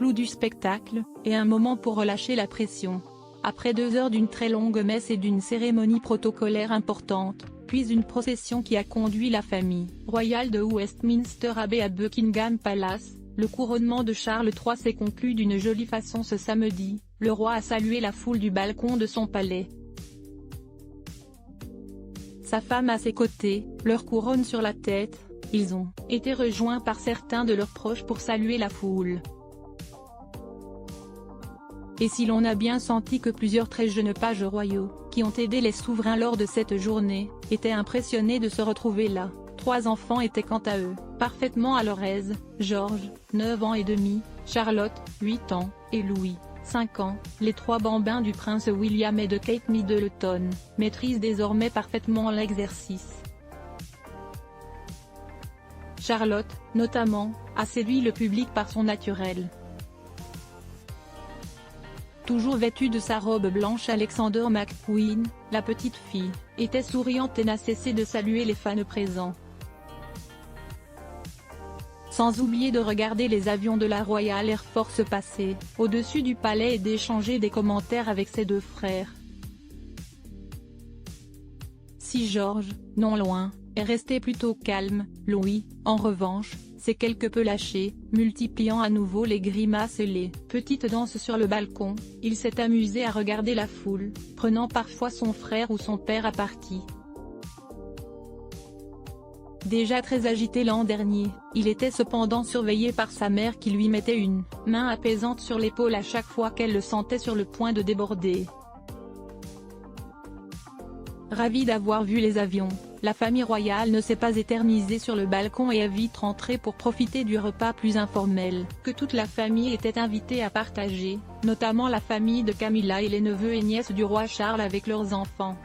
clou du spectacle, et un moment pour relâcher la pression. Après 2 heures d'une très longue messe et d'une cérémonie protocolaire importante, puis une procession qui a conduit la famille royale de Westminster Abbey à Buckingham Palace, le couronnement de Charles III s'est conclu d'une jolie façon ce samedi. Le roi a salué la foule du balcon de son palais. Sa femme à ses côtés, leur couronne sur la tête, ils ont été rejoints par certains de leurs proches pour saluer la foule. Et si l'on a bien senti que plusieurs très jeunes pages royaux, qui ont aidé les souverains lors de cette journée, étaient impressionnés de se retrouver là, 3 enfants étaient quant à eux, parfaitement à leur aise, George, 9 ans et demi, Charlotte, 8 ans, et Louis, 5 ans, les 3 bambins du prince William et de Kate Middleton, maîtrisent désormais parfaitement l'exercice. Charlotte, notamment, a séduit le public par son naturel. Toujours vêtue de sa robe blanche, Alexander McQueen, la petite fille, était souriante et n'a cessé de saluer les fans présents. Sans oublier de regarder les avions de la Royal Air Force passer au-dessus du palais et d'échanger des commentaires avec ses 2 frères. Si George, non loin, est resté plutôt calme, Louis, en revanche, s'est quelque peu lâché, multipliant à nouveau les grimaces et les petites danses sur le balcon. Il s'est amusé à regarder la foule, prenant parfois son frère ou son père à partie. Déjà très agité l'an dernier, il était cependant surveillé par sa mère qui lui mettait une main apaisante sur l'épaule à chaque fois qu'elle le sentait sur le point de déborder. Ravi d'avoir vu les avions, la famille royale ne s'est pas éternisée sur le balcon et est vite rentrée pour profiter du repas plus informel, que toute la famille était invitée à partager, notamment la famille de Camilla et les neveux et nièces du roi Charles avec leurs enfants.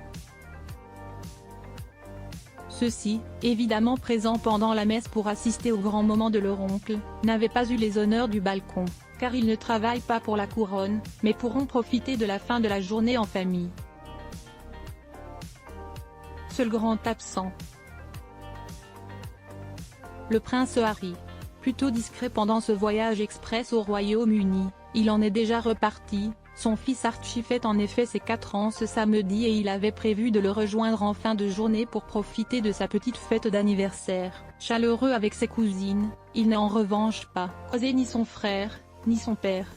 Ceux-ci, évidemment présents pendant la messe pour assister au grand moment de leur oncle, n'avaient pas eu les honneurs du balcon, car ils ne travaillent pas pour la couronne, mais pourront profiter de la fin de la journée en famille. Seul grand absent. Le prince Harry. Plutôt discret pendant ce voyage express au Royaume-Uni, il en est déjà reparti. Son fils Archie fête en effet ses 4 ans ce samedi et il avait prévu de le rejoindre en fin de journée pour profiter de sa petite fête d'anniversaire. Chaleureux avec ses cousines, il n'a en revanche pas croisé ni son frère, ni son père.